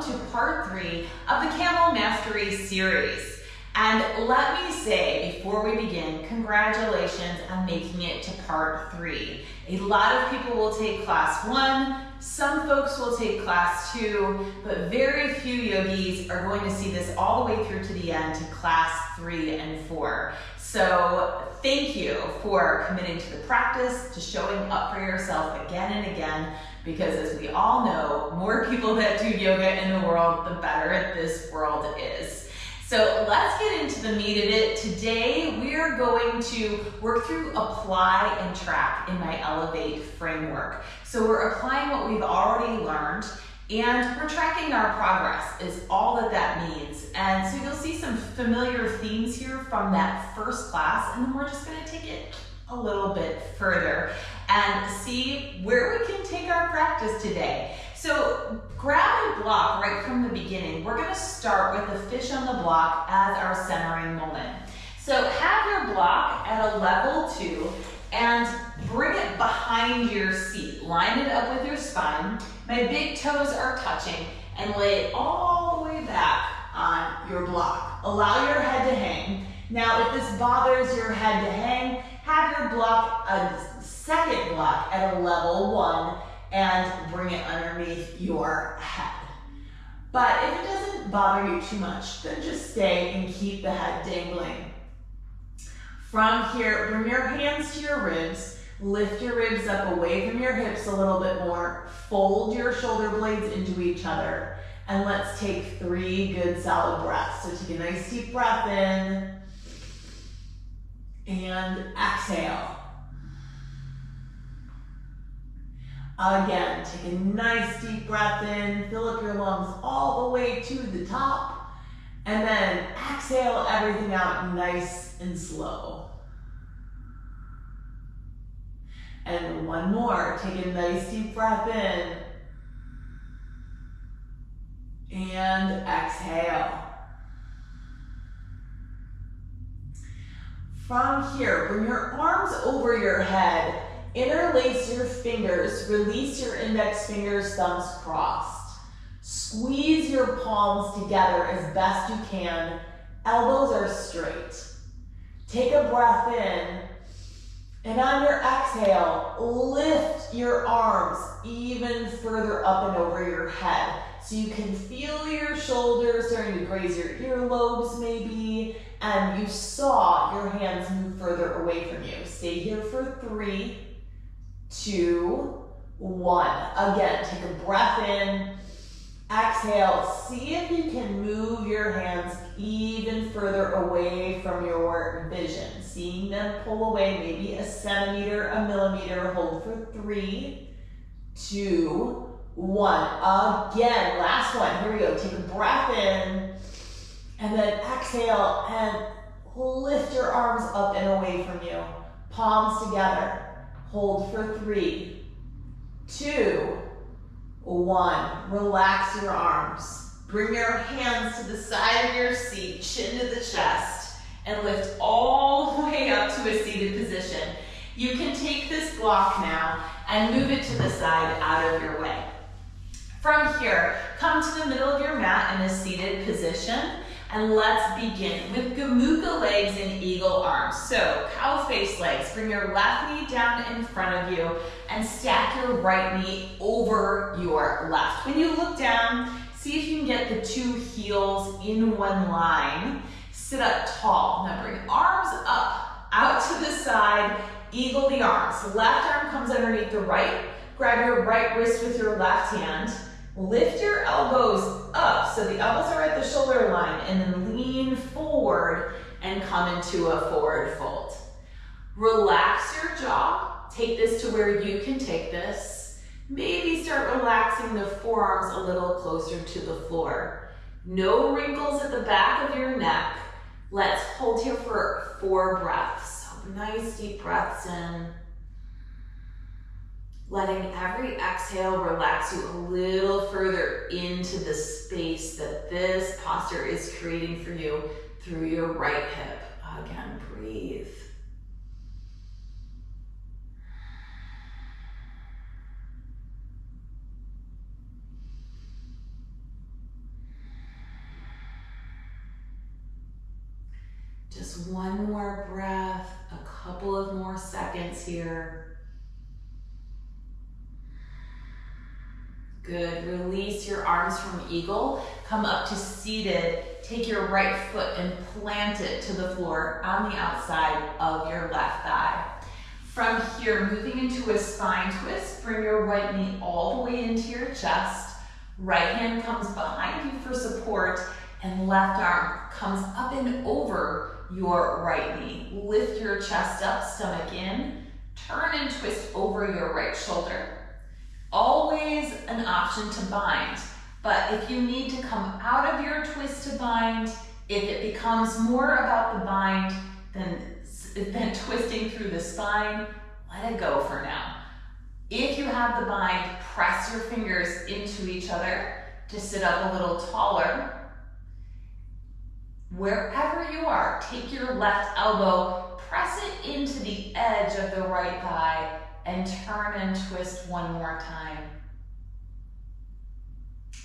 to part 3 of the Camel Mastery Series. And let me say, before we begin, congratulations on making it to part 3. A lot of people will take class 1, some folks will take class 2, but very few yogis are going to see this all the way through to the end to class 3 and 4. So thank you for committing to the practice, to showing up for yourself again and again, because as we all know, more people that do yoga in the world, the better this world is. So let's get into the meat of it. Today, we're going to work through apply and track in my Elevate framework. So we're applying what we've already learned and we're tracking our progress is all that means. And so you'll see some familiar themes here from that first class, and then we're just gonna take it a little bit further and see where we can take our practice today. So grab a block right from the beginning. We're gonna start with the fish on the block as our centering moment. So have your block at a level 2 and bring it behind your seat. Line it up with your spine. My big toes are touching and lay it all the way back on your block. Allow your head to hang. Now, if this bothers your head to hang, have your block, a second block at a level 1 and bring it underneath your head. But if it doesn't bother you too much, then just stay and keep the head dangling. From here, bring your hands to your ribs, lift your ribs up away from your hips a little bit more, fold your shoulder blades into each other, and let's take 3 good solid breaths. So take a nice deep breath in, and exhale. Again, take a nice deep breath in, fill up your lungs all the way to the top, and then exhale everything out nice and slow. And one more, take a nice deep breath in, and exhale. From here, bring your arms over your head, interlace your fingers, release your index fingers, thumbs crossed. Squeeze your palms together as best you can. Elbows are straight. Take a breath in, and on your exhale, lift your arms even further up and over your head. So you can feel your shoulders starting to graze your earlobes maybe, and you saw your hands move further away from you. Stay here for 3, 2, 1. Again, take a breath in, exhale. See if you can move your hands even further away from your vision. Seeing them pull away, maybe a centimeter, a millimeter. Hold for 3, 2, 1. Again, last one. Here we go. Take a breath in, and then exhale and lift your arms up and away from you. Palms together. Hold for 3, 2, 1. Relax your arms. Bring your hands to the side of your seat, chin to the chest, and lift all the way up to a seated position. You can take this block now and move it to the side out of your way. From here, come to the middle of your mat in a seated position, and let's begin with Gomuka legs and eagle arms. So cow face legs, bring your left knee down in front of you and stack your right knee over your left. When you look down, see if you can get the 2 heels in one line. Sit up tall. Now bring arms up, out to the side, eagle the arms. Left arm comes underneath the right. Grab your right wrist with your left hand. Lift your elbows up, so the elbows are at the shoulder line, and then lean forward and come into a forward fold. Relax your jaw. Take this to where you can take this. Maybe start relaxing the forearms a little closer to the floor. No wrinkles at the back of your neck. Let's hold here for 4 breaths. So nice deep breaths in. Letting every exhale relax you a little further into the space that this posture is creating for you through your right hip. Again, breathe. Just one more breath, a couple of more seconds here. Good, release your arms from eagle. Come up to seated. Take your right foot and plant it to the floor on the outside of your left thigh. From here, moving into a spine twist, bring your right knee all the way into your chest. Right hand comes behind you for support, and left arm comes up and over your right knee. Lift your chest up, stomach in. Turn and twist over your right shoulder. Always an option to bind, but if you need to come out of your twist to bind, if it becomes more about the bind than twisting through the spine, let it go for now. If you have the bind, press your fingers into each other to sit up a little taller. Wherever you are, take your left elbow, press it into the edge of the right thigh, and turn and twist one more time.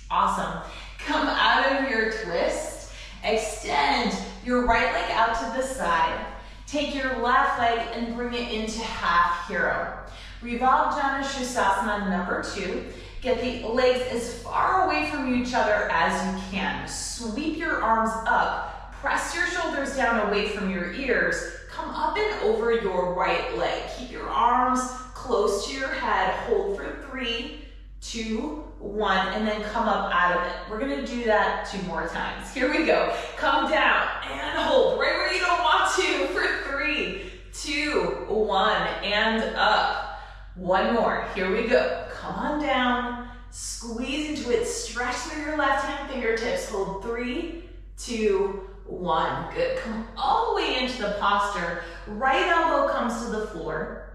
Awesome. Come out of your twist. Extend your right leg out to the side. Take your left leg and bring it into half hero. Revolve Janu Shusasana number 2. Get the legs as far away from each other as you can. Sweep your arms up. Press your shoulders down away from your ears. Come up and over your right leg. Keep your arms close to your head. Hold for 3, 2, 1, and then come up out of it. We're gonna do that 2 more times. Here we go. Come down and hold right where you don't want to for 3, 2, 1, and up. One more. Here we go. Come on down. Squeeze into it. Stretch through your left hand fingertips. Hold 3, 2, 1. Good. Come all the way into the posture. Right elbow comes to the floor.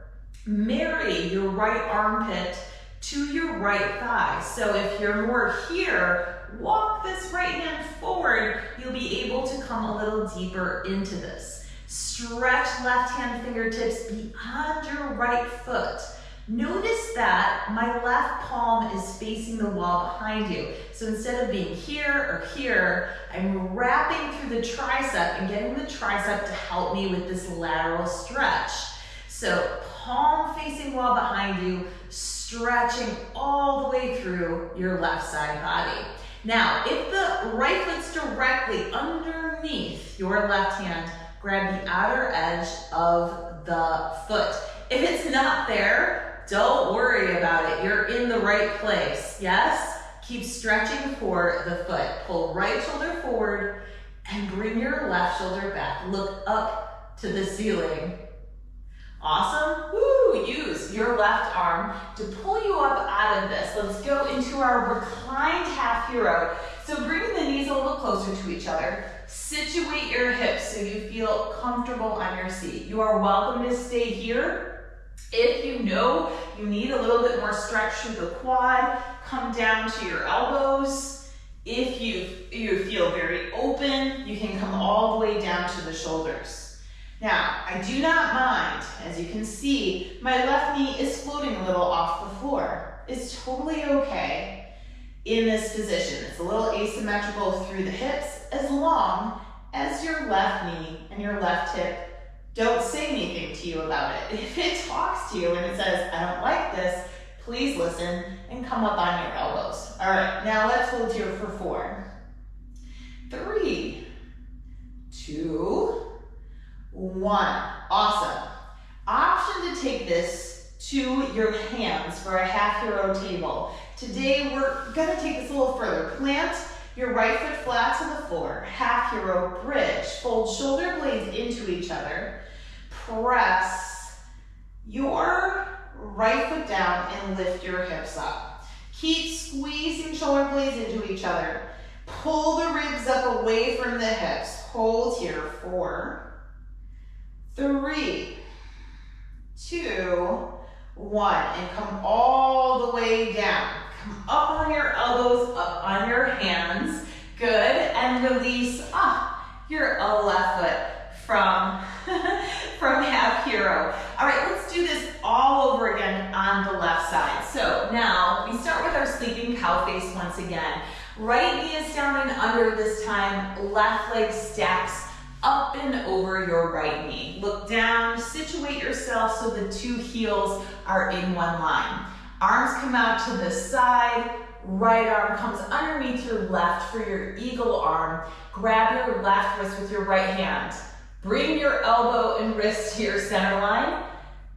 Marry your right armpit to your right thigh. So if you're more here, walk this right hand forward. You'll be able to come a little deeper into this. Stretch left hand fingertips beyond your right foot. Notice that my left palm is facing the wall behind you. So instead of being here or here, I'm wrapping through the tricep and getting the tricep to help me with this lateral stretch. So palm facing wall behind you, stretching all the way through your left side body. Now, if the right foot's directly underneath your left hand, grab the outer edge of the foot. If it's not there, don't worry about it. You're in the right place, yes? Keep stretching for the foot. Pull right shoulder forward and bring your left shoulder back. Look up to the ceiling. Awesome. Woo! Use your left arm to pull you up out of this. Let's go into our reclined half hero. So bring the knees a little closer to each other. Situate your hips so you feel comfortable on your seat. You are welcome to stay here. If you know you need a little bit more stretch through the quad, come down to your elbows. If you feel very open, you can come all the way down to the shoulders. Now, I do not mind, as you can see, my left knee is floating a little off the floor. It's totally okay in this position. It's a little asymmetrical through the hips as long as your left knee and your left hip don't say anything to you about it. If it talks to you and it says, I don't like this, please listen and come up on your elbows. All right, now let's hold here for 4, 3, 2, 1. Awesome. Option to take this to your hands for a half hero table. Today we're gonna take this a little further. Plant your right foot flat to the floor. Half hero bridge. Fold shoulder blades into each other. Press your right foot down and lift your hips up. Keep squeezing shoulder blades into each other. Pull the ribs up away from the hips. Hold here. 4, 3, 2, 1. And come all the way down. Come up on your elbows, up on your hands. Good. And release your left foot from half hero. All right, let's do this all over again on the left side. So now we start with our sleeping cow face once again. Right knee is down and under this time. Left leg stacks up and over your right knee. Look down, situate yourself so the two heels are in one line. Arms come out to the side, right arm comes underneath your left for your eagle arm. Grab your left wrist with your right hand. Bring your elbow and wrist to your center line.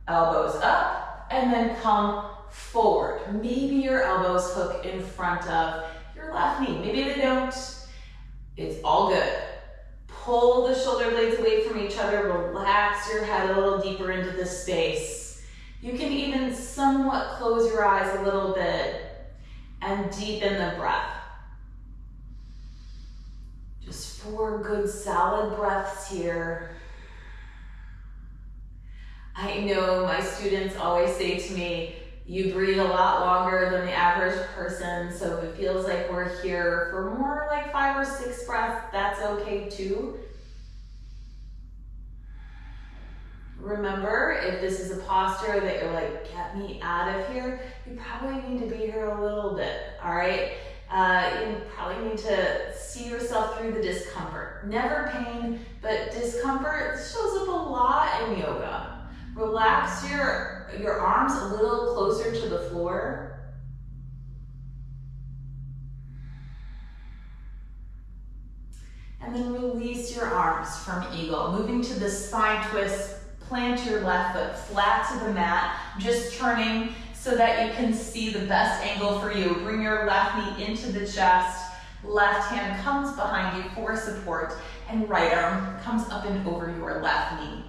Elbows up, and then come forward. Maybe your elbows hook in front of your left knee. Maybe they don't. It's all good. Pull the shoulder blades away from each other. Relax your head a little deeper into the space. You can even somewhat close your eyes a little bit and deepen the breath. Just 4 good solid breaths here. I know my students always say to me, you breathe a lot longer than the average person, so if it feels like we're here for more like 5 or 6 breaths, that's okay too. Remember, if this is a posture that you're like, get me out of here, you probably need to be here a little bit, all right? You probably need to see yourself through the discomfort. Never pain, but discomfort shows up a lot in yoga. Relax your arms a little closer to the floor. And then release your arms from eagle. Moving to the spine twist, plant your left foot flat to the mat, just turning so that you can see the best angle for you. Bring your left knee into the chest, left hand comes behind you for support, and right arm comes up and over your left knee.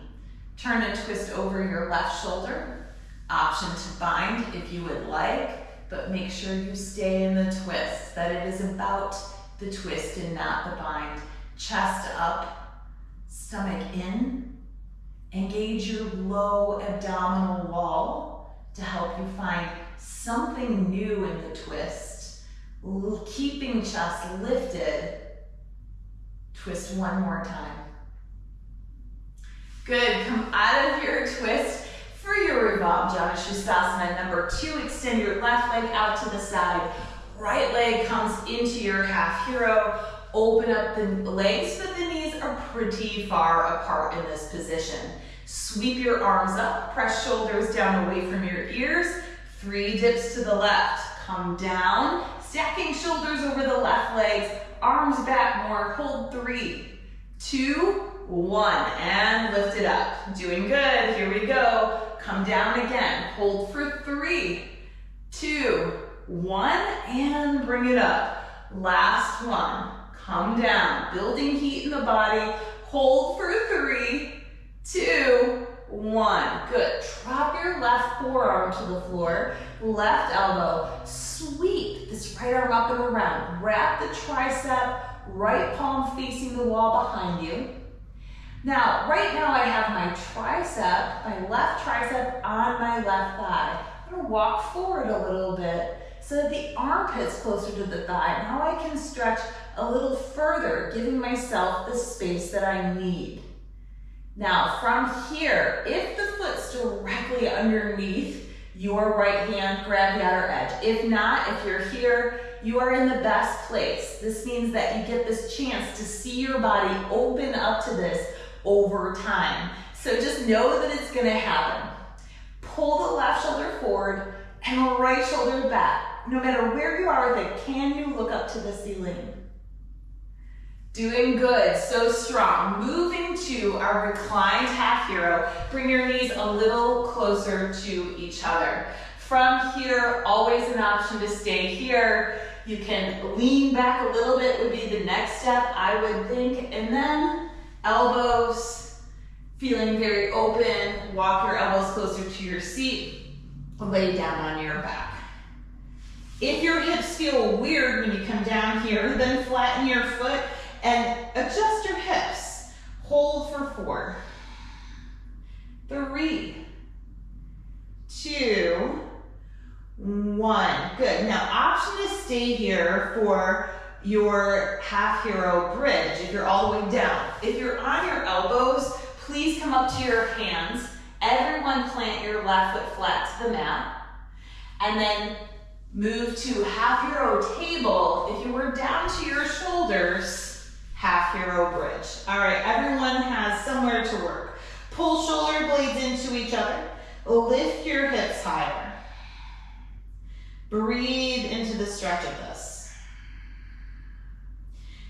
Turn and twist over your left shoulder. Option to bind if you would like, but make sure you stay in the twist, that it is about the twist and not the bind. Chest up, stomach in. Engage your low abdominal wall to help you find something new in the twist. Keeping chest lifted. Twist one more time. Good, come out of your twist for your Urdhva Janushrastasana number 2. Extend your left leg out to the side. Right leg comes into your half hero. Open up the legs so that the knees are pretty far apart in this position. Sweep your arms up, press shoulders down away from your ears. 3 dips to the left. Come down, stacking shoulders over the left legs, arms back more. Hold 3, 2, 1, and lift it up. Doing good, here we go. Come down again, hold for 3, 2, 1, and bring it up. Last one, come down, building heat in the body, hold for 3, 2, 1, good. Drop your left forearm to the floor, left elbow, sweep this right arm up and around. Wrap the tricep, right palm facing the wall behind you. Now, right now I have my tricep, my left tricep on my left thigh. I'm gonna walk forward a little bit so that the armpit's closer to the thigh. Now I can stretch a little further, giving myself the space that I need. Now, from here, if the foot's directly underneath your right hand, grab the outer edge. If not, if you're here, you are in the best place. This means that you get this chance to see your body open up to this over time. So just know that it's gonna happen. Pull the left shoulder forward and the right shoulder back. No matter where you are with it, can you look up to the ceiling? Doing good, so strong. Moving to our reclined half hero. Bring your knees a little closer to each other. From here, always an option to stay here. You can lean back a little bit would be the next step, I would think. And then elbows, feeling very open. Walk your elbows closer to your seat. Lay down on your back. If your hips feel weird when you come down here, then flatten your foot and adjust your hips. Hold for 4, 3, 2, 1. Good. Now, option to stay here for your half hero bridge if you're all the way down. If you're on your elbows, please come up to your hands. Everyone plant your left foot flat to the mat. And then move to half hero table. If you were down to your shoulders, half hero bridge. All right, everyone has somewhere to work. Pull shoulder blades into each other. Lift your hips higher. Breathe into the stretch of this.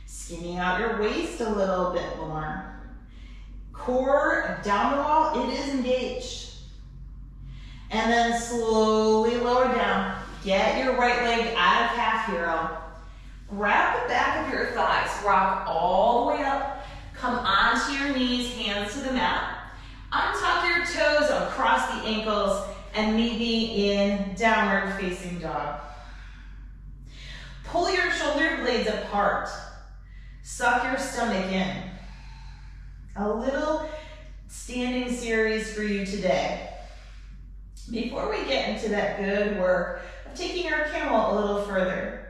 Skinny out your waist a little bit more. Core down the wall, it is engaged. And then slowly lower down. Get your right leg out of half hero. Grab the back of your thighs, rock all the way up. Come onto your knees, hands to the mat. Untuck your toes, uncross the ankles, and meet me in downward facing dog. Pull your shoulder blades apart. Suck your stomach in. A little standing series for you today. Before we get into that good work of taking our camel a little further,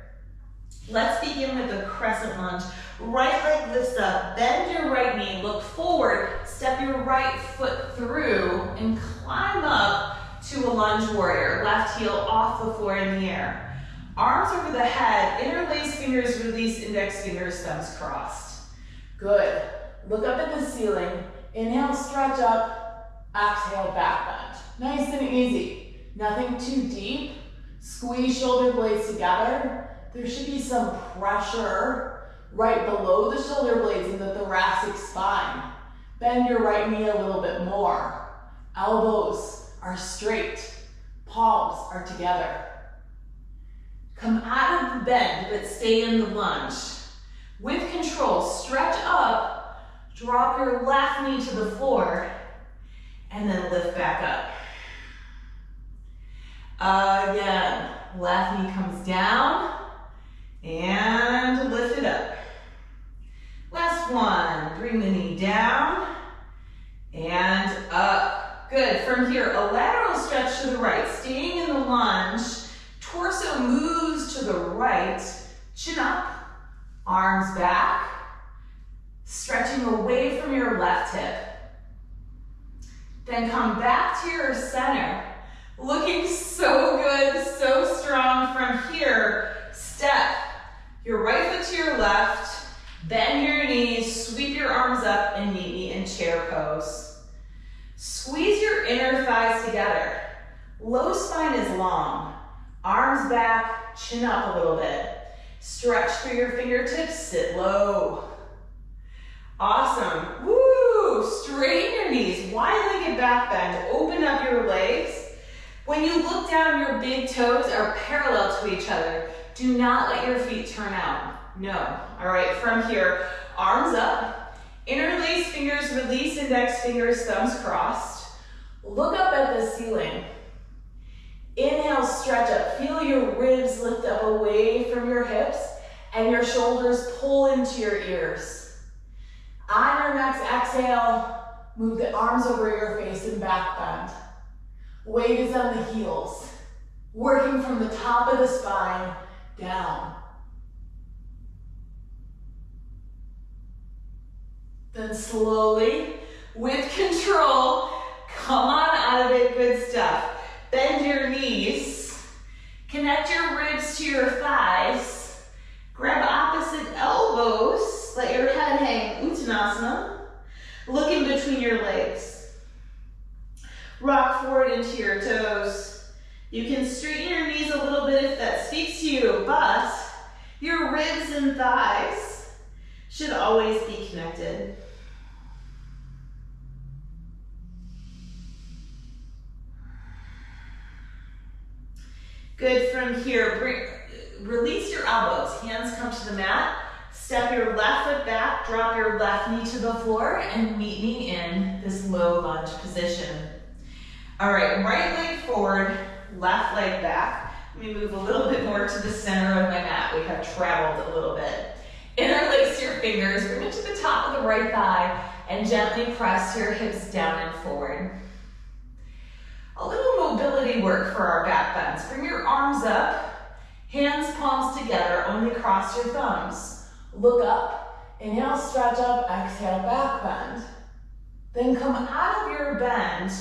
let's begin with a crescent lunge. Right leg lifts up, bend your right knee, look forward, step your right foot through, and climb up to a lunge warrior. Left heel off the floor in the air. Arms over the head, interlace fingers, release index fingers, thumbs crossed. Good. Look up at the ceiling. Inhale, stretch up. Exhale, back bend. Nice and easy. Nothing too deep. Squeeze shoulder blades together. There should be some pressure right below the shoulder blades in the thoracic spine. Bend your right knee a little bit more. Elbows are straight. Palms are together. Come out of the bend, but stay in the lunge. With control, stretch up, drop your left knee to the floor, and then lift back up. Again, left knee comes down, and lift it up. Last one, bring the knee down, and up. Good, from here, a lateral stretch to the right, staying in the lunge, torso moves to the right, chin up, arms back, stretching away from your left hip. Then come back to your center, looking so good, so strong. From here, step your right foot to your left, bend your knees, sweep your arms up, and meet me in chair pose. Squeeze your inner thighs together. Low spine is long. Arms back, chin up a little bit. Stretch through your fingertips, sit low. Awesome. Woo! Straighten your knees, wide-legged back bend. Open up your legs. When you look down, your big toes are parallel to each other. Do not let your feet turn out. No. All right, from here, arms up. Interlace fingers, release index fingers, thumbs crossed. Look up at the ceiling. Inhale, stretch up. Feel your ribs lift up away from your hips and your shoulders pull into your ears. On your next exhale, move the arms over your face and back bend. Weight is on the heels, working from the top of the spine down. Then slowly, with control, come on out of it, good stuff. Bend your knees, connect your ribs to your thighs, grab opposite elbows, let your head hang, Uttanasana. Look in between your legs. Rock forward into your toes. You can straighten your knees a little bit if that speaks to you, but your ribs and thighs should always be connected. Good, from here, release your elbows, hands come to the mat, step your left foot back, drop your left knee to the floor, and meet me in this low lunge position. All right, right leg forward, left leg back. Let me move a little bit more to the center of my mat. We have traveled a little bit. Interlace your fingers, bring it to the top of the right thigh, and gently press your hips down and forward. A little mobility work for our back bends. Bring your arms up, hands, palms together, only cross your thumbs. Look up, inhale, stretch up, exhale, back bend. Then come out of your bend,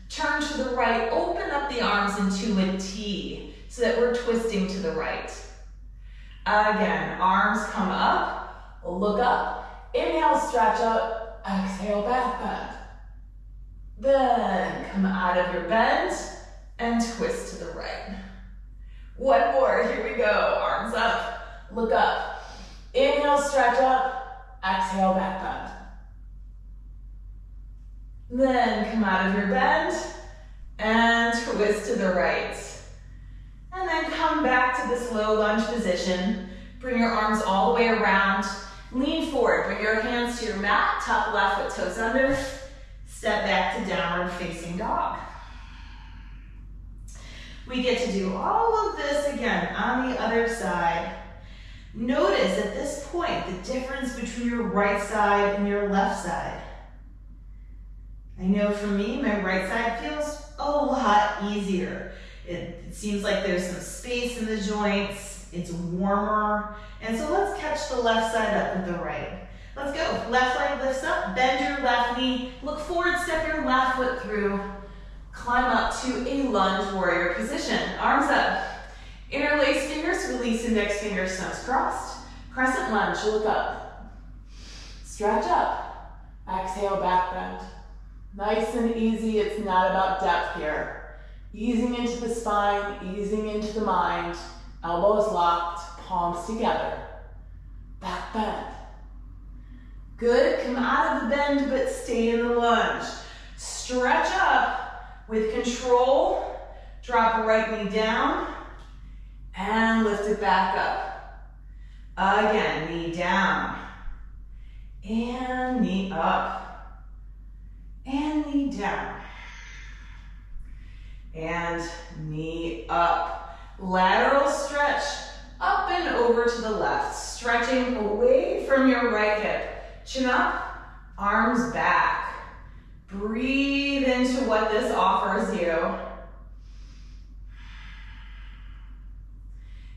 turn to the right, open up the arms into a T so that we're twisting to the right. Again, arms come up, look up, Inhale, stretch up. Exhale, back bend. Then come out of your bend and twist to the right. One more, here we go. Arms up, look up. Inhale, stretch up. Exhale, back bend. Then come out of your bend and twist to the right. And then come back to this low lunge position. Bring your arms all the way around. Lean forward, bring your hands to your mat, top left foot, toes under. Step back to downward facing dog. We get to do all of this again on the other side. Notice at this point the difference between your right side and your left side. I know for me, my right side feels a lot easier. It seems like there's some space in the joints, it's warmer, and so let's catch the left side up with the right. Let's go. Left leg lifts up, bend your left knee, look forward, step your left foot through, climb up to a lunge warrior position. Arms up, interlace fingers, release index fingers, thumbs crossed. Crescent lunge, look up. Stretch up, exhale, back bend. Nice and easy, it's not about depth here. Easing into the spine, easing into the mind, elbows locked, palms together. Back bend. Good, come out of the bend, but stay in the lunge. Stretch up with control. Drop right knee down and lift it back up. Again, knee down and knee up and knee down and knee up. Lateral stretch up and over to the left, stretching away from your right hip. Chin up, arms back. Breathe into what this offers you.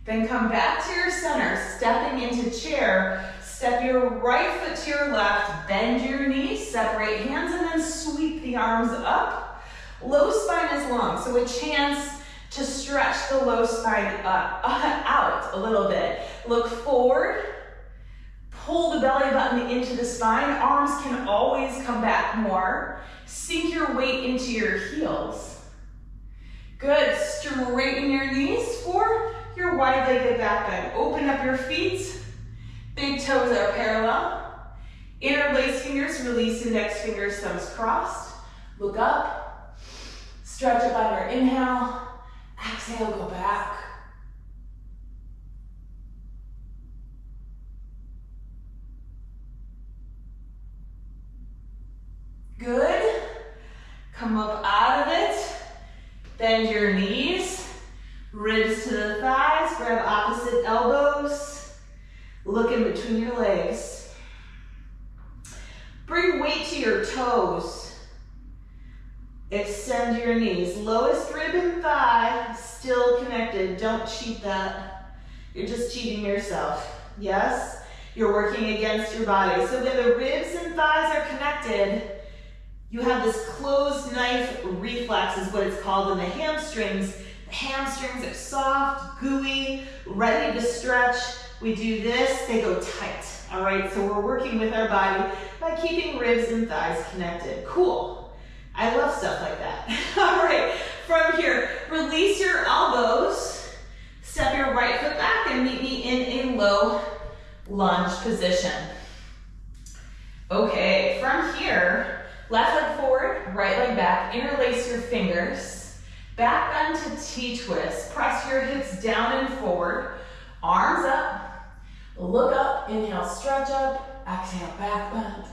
Then come back to your center, stepping into chair. Step your right foot to your left, bend your knees, separate hands, and then sweep the arms up. Low spine is long, so a chance to stretch the low spine out a little bit. Look forward. Pull the belly button into the spine. Arms can always come back more. Sink your weight into your heels. Good. Straighten your knees for your wide-legged back bend. Open up your feet. Big toes are parallel. Interlace fingers, release index fingers, thumbs crossed. Look up. Stretch up on your inhale. Exhale, go back. Good. Come up out of it. Bend your knees. Ribs to the thighs. Grab opposite elbows. Look in between your legs. Bring weight to your toes. Extend your knees. Lowest rib and thigh still connected. Don't cheat that. You're just cheating yourself. Yes? You're working against your body. So when the ribs and thighs are connected, you have this closed knife reflex is what it's called in the hamstrings. The hamstrings are soft, gooey, ready to stretch. We do this, they go tight. All right, so we're working with our body by keeping ribs and thighs connected. Cool. I love stuff like that. All right, from here, release your elbows. Step your right foot back and meet me in a low lunge position. Okay, from here, left leg forward, right leg back, interlace your fingers, back bend to T-twist, press your hips down and forward, arms up, look up, inhale, stretch up, exhale, back bend.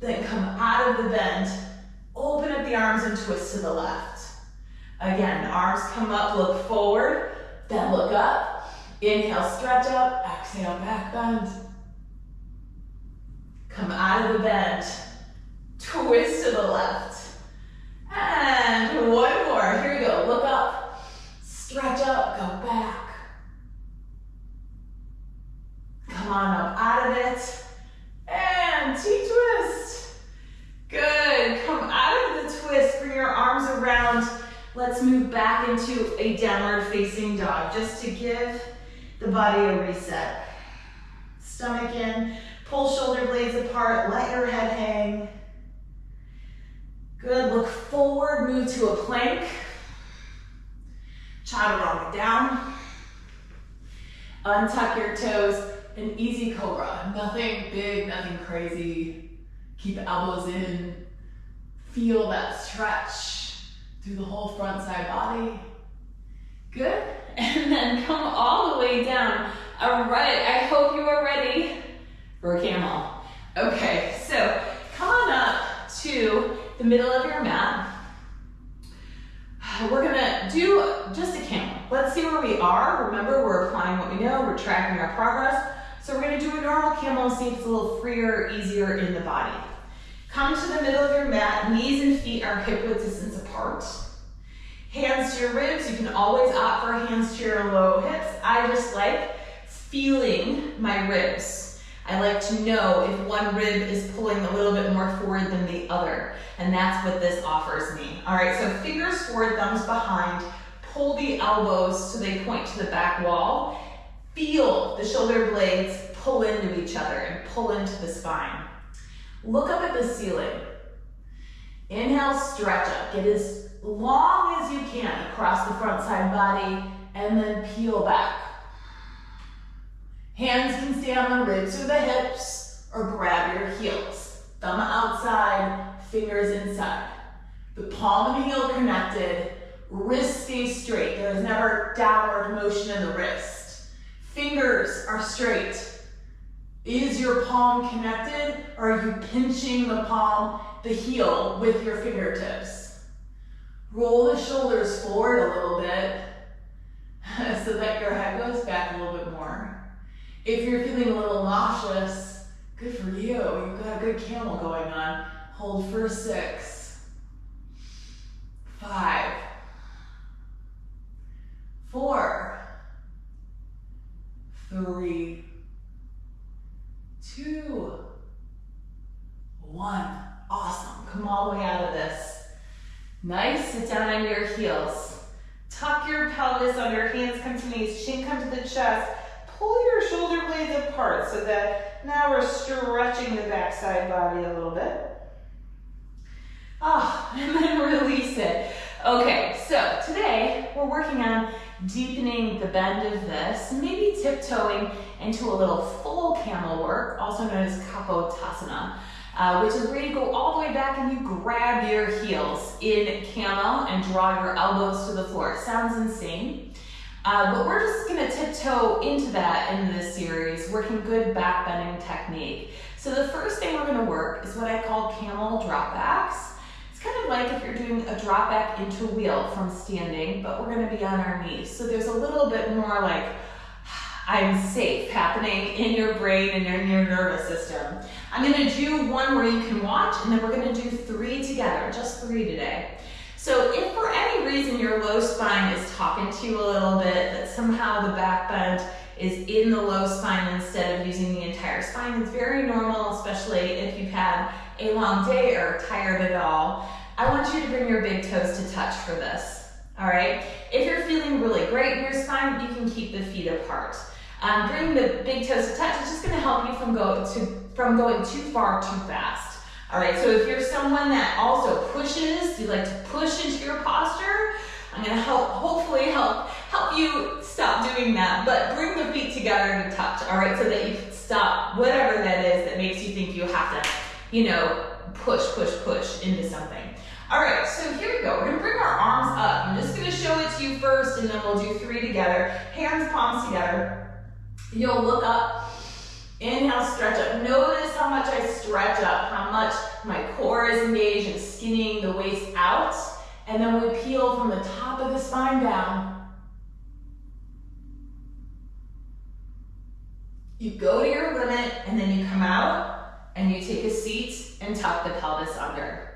Then come out of the bend, open up the arms and twist to the left. Again, arms come up, look forward, then look up, inhale, stretch up, exhale, back bend. Come out of the bend, twist to the left. And one more, here we go, look up, stretch up, go back. Come on up out of it, and T-twist. Good, come out of the twist, bring your arms around. Let's move back into a downward facing dog, just to give the body a reset. Stomach in, Pull shoulder blades apart, let your head hang. Good, look forward, move to a plank. Chaturanga down. Untuck your toes, an easy cobra. Nothing big, nothing crazy. Keep the elbows in. Feel that stretch through the whole front side body. Good, and then come all the way down. All right, I hope you are ready for a camel. Okay, so come on up to the middle of your mat. We're gonna do just a camel. Let's see where we are. Remember, we're applying what we know, we're tracking our progress. So we're gonna do a normal camel, see if it's a little freer, easier in the body. Come to the middle of your mat, knees and feet are hip width distance apart. Hands to your ribs, you can always opt for hands to your low hips. I just like feeling my ribs. I like to know if one rib is pulling a little bit more forward than the other, and that's what this offers me. All right, so fingers forward, thumbs behind, pull the elbows so they point to the back wall. Feel the shoulder blades pull into each other and pull into the spine. Look up at the ceiling. Inhale, stretch up. Get as long as you can across the front side body, and then peel back. Hands can stay on the ribs or the hips, or grab your heels. Thumb outside, fingers inside. The palm and the heel connected, wrist stays straight. There is never downward motion in the wrist. Fingers are straight. Is your palm connected, or are you pinching the palm, the heel, with your fingertips? Roll the shoulders forward a little bit so that your head goes back a little bit more. If you're feeling a little nauseous, good for you. You've got a good camel going on. Hold for 6, 5, 4, 3, 2, 1. Awesome. Come all the way out of this. Nice. Sit down on your heels. Tuck your pelvis under, hands come to knees, chin come to the chest. Pull your shoulder blades apart so that now we're stretching the backside body a little bit. And then release it. Okay, so today we're working on deepening the bend of this, maybe tiptoeing into a little full camel work, also known as Kapotasana, which is where you go all the way back and you grab your heels in camel and draw your elbows to the floor. It sounds insane. But we're just gonna tiptoe into that in this series, working good back bending technique. So the first thing we're gonna work is what I call camel dropbacks. It's kind of like if you're doing a drop back into wheel from standing, but we're gonna be on our knees. So there's a little bit more like, I'm safe happening in your brain and in your nervous system. I'm gonna do one where you can watch, and then we're gonna do 3 together, just 3 today. So if for any reason your low spine is talking to you a little bit, that somehow the back bend is in the low spine instead of using the entire spine, it's very normal, especially if you've had a long day or tired at all. I want you to bring your big toes to touch for this, all right? If you're feeling really great in your spine, you can keep the feet apart. Bring the big toes to touch. It's just gonna help you from going too far too fast. All right, so if you're someone that also pushes, you like to push into your posture, I'm gonna hopefully help you stop doing that, but bring the feet together to touch, all right, so that you can stop whatever that is that makes you think you have to, push into something. All right, so here we go. We're gonna bring our arms up. I'm just gonna show it to you first, and then we'll do 3 together. Hands, palms together. You'll look up. Inhale, stretch up. Notice how much I stretch up, how much my core is engaged and skinning the waist out. And then we peel from the top of the spine down. You go to your limit, and then you come out, and you take a seat and tuck the pelvis under.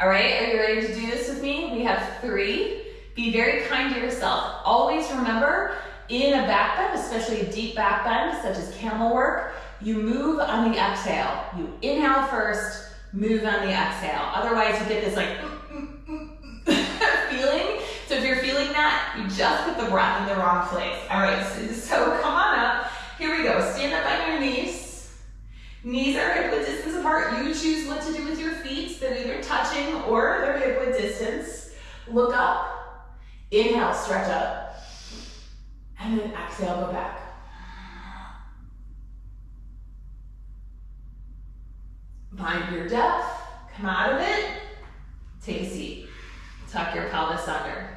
All right, are you ready to do this with me? We have 3. Be very kind to yourself. Always remember, in a back bend, especially a deep back bend, such as camel work, you move on the exhale. You inhale first, move on the exhale. Otherwise, you get this like feeling. So if you're feeling that, you just put the breath in the wrong place. All right, so come on up. Here we go. Stand up on your knees. Knees are hip width distance apart. You choose what to do with your feet. They're either touching or they're hip width distance. Look up. Inhale, stretch up. And then exhale, go back. Find your depth. Come out of it. Take a seat. Tuck your pelvis under.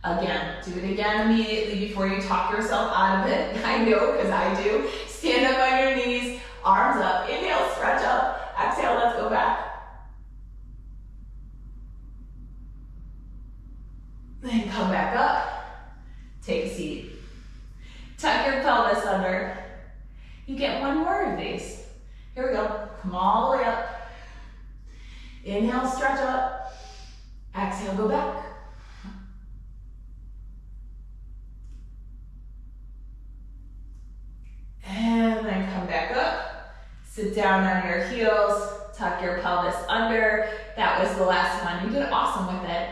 Again, do it again immediately before you talk yourself out of it. I know, because I do. Stand up on your knees, arms up. Inhale, stretch up. Exhale, let's go back. Then come back up. Take a seat. Tuck your pelvis under. You get one more of these. Here we go. Come all the way up. Inhale, stretch up. Exhale, go back. And then come back up. Sit down on your heels. Tuck your pelvis under. That was the last one. You did awesome with it.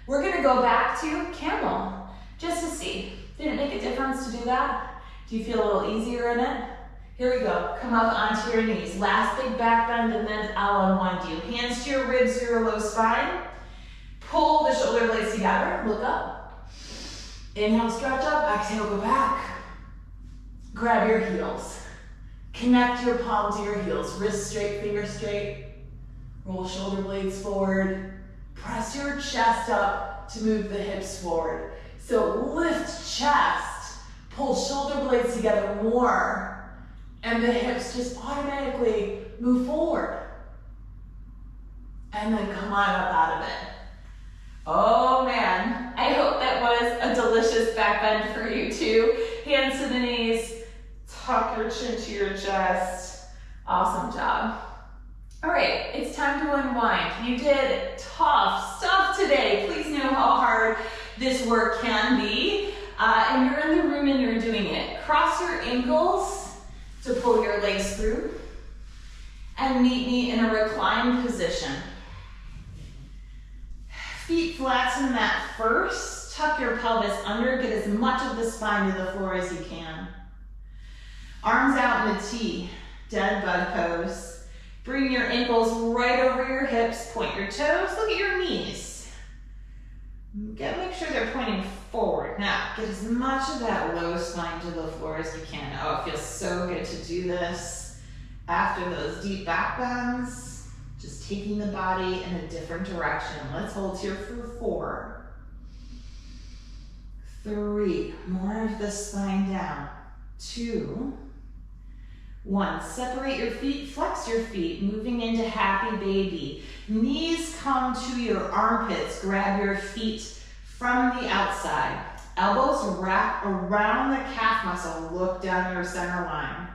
We're gonna go back to camel, just to see. Did it make a difference to do that? Do you feel a little easier in it? Here we go. Come up onto your knees. Last big back bend, and then I'll unwind you. Hands to your ribs, your low spine. Pull the shoulder blades together. Look up. Inhale, stretch up. Exhale, go back. Grab your heels. Connect your palm to your heels. Wrist straight, fingers straight. Roll shoulder blades forward. Press your chest up to move the hips forward. So lift chest. Pull shoulder blades together more. And the hips just automatically move forward. And then come on up out of it. Oh man, I hope that was a delicious back bend for you too. Hands to the knees, tuck your chin to your chest. Awesome job. All right, it's time to unwind. You did tough stuff today. Please know how hard this work can be. And you're in the room and you're doing it. Cross your ankles to pull your legs through, and meet me in a reclined position. Feet flat to the mat first. Tuck your pelvis under. Get as much of the spine to the floor as you can. Arms out in a T, dead bug pose. Bring your ankles right over your hips. Point your toes. Look at your knees. Make sure they're pointing forward. Now, get as much of that low spine to the floor as you can. Oh, it feels so good to do this after those deep back bends. Just taking the body in a different direction. Let's hold here for 4, 3. More of the spine down. 2, 1. Separate your feet, flex your feet, moving into happy baby. Knees come to your armpits. Grab your feet from the outside. Elbows wrap around the calf muscle. Look down your center line.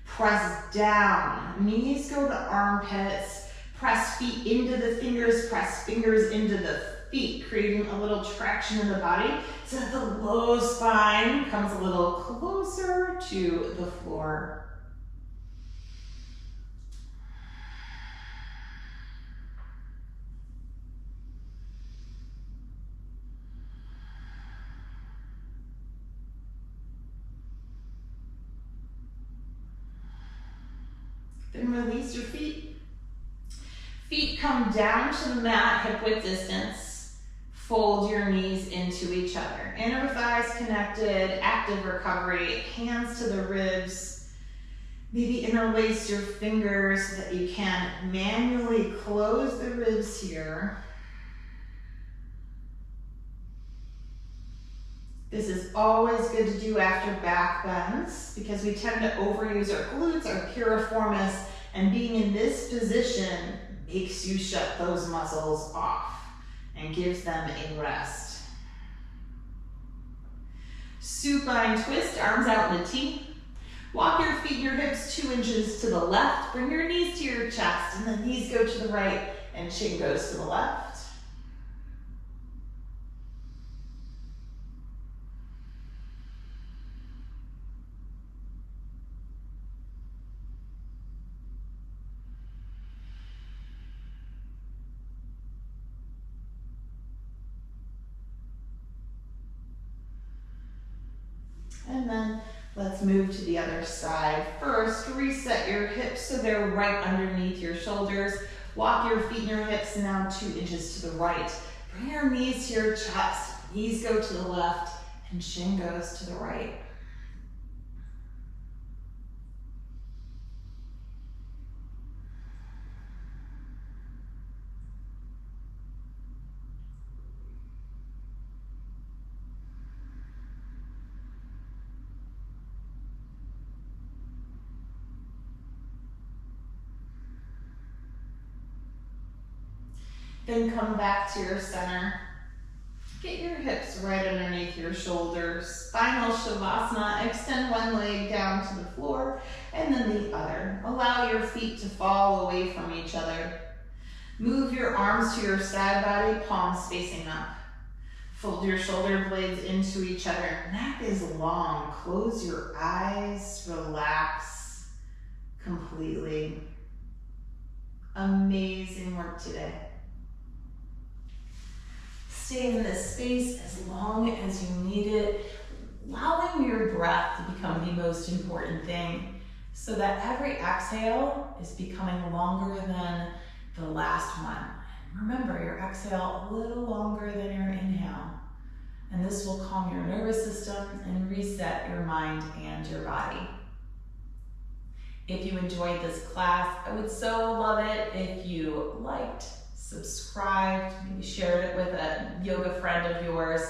Press down. Knees go to armpits. Press feet into the fingers. Press fingers into the feet, creating a little traction in the body so that the low spine comes a little closer to the floor. Then release your feet. Feet come down to the mat, hip width distance. Fold your knees into each other. Inner thighs connected, active recovery. Hands to the ribs. Maybe interlace your fingers so that you can manually close the ribs here. This is always good to do after back bends because we tend to overuse our glutes, our piriformis, and being in this position makes you shut those muscles off and gives them a rest. Supine twist, arms out in a T. Walk your feet and your hips 2 inches to the left. Bring your knees to your chest, and the knees go to the right and chin goes to the left. And then Let's move to the other side. First, reset your hips so they're right underneath your shoulders. Walk your feet and your hips now 2 inches to the right. Bring your knees to your chest. Knees go to the left and shin goes to the right. Then come back to your center. Get your hips right underneath your shoulders. Spinal Shavasana. Extend one leg down to the floor and then the other. Allow your feet to fall away from each other. Move your arms to your side body, palms facing up. Fold your shoulder blades into each other. Neck is long. Close your eyes. Relax completely. Amazing work today. Stay in this space as long as you need it, allowing your breath to become the most important thing so that every exhale is becoming longer than the last one. Remember, your exhale a little longer than your inhale, and this will calm your nervous system and reset your mind and your body. If you enjoyed this class, I would so love it if you liked, subscribed, maybe shared it with a yoga friend of yours.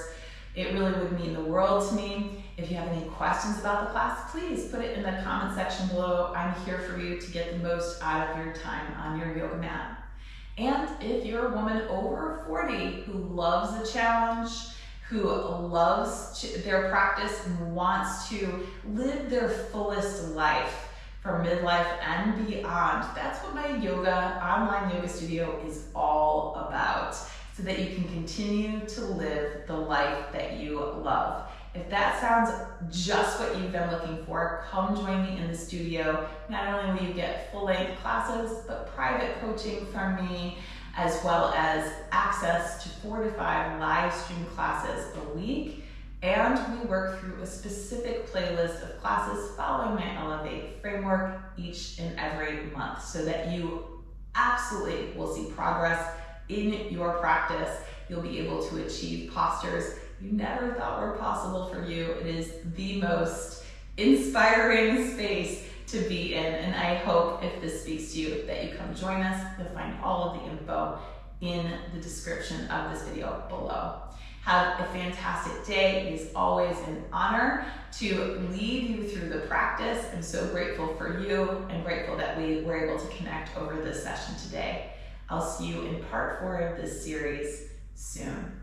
It really would mean the world to me. If you have any questions about the class, please put it in the comment section below. I'm here for you to get the most out of your time on your yoga mat. And if you're a woman over 40 who loves a challenge, who loves their practice and wants to live their fullest life for midlife and beyond, that's what my online yoga studio is all about, so that you can continue to live the life that you love. If that sounds just what you've been looking for, come join me in the studio. Not only will you get full-length classes, but private coaching from me, as well as access to 4 to 5 live stream classes a week. And we work through a specific playlist of classes following my Elevate framework each and every month, so that you absolutely will see progress in your practice. You'll be able to achieve postures you never thought were possible for you. It is the most inspiring space to be in, and I hope, if this speaks to you, that you come join us. You'll find all of the info in the description of this video below. Have a fantastic day. It is always an honor to lead you through the practice. I'm so grateful for you and grateful that we were able to connect over this session today. I'll see you in part 4 of this series soon.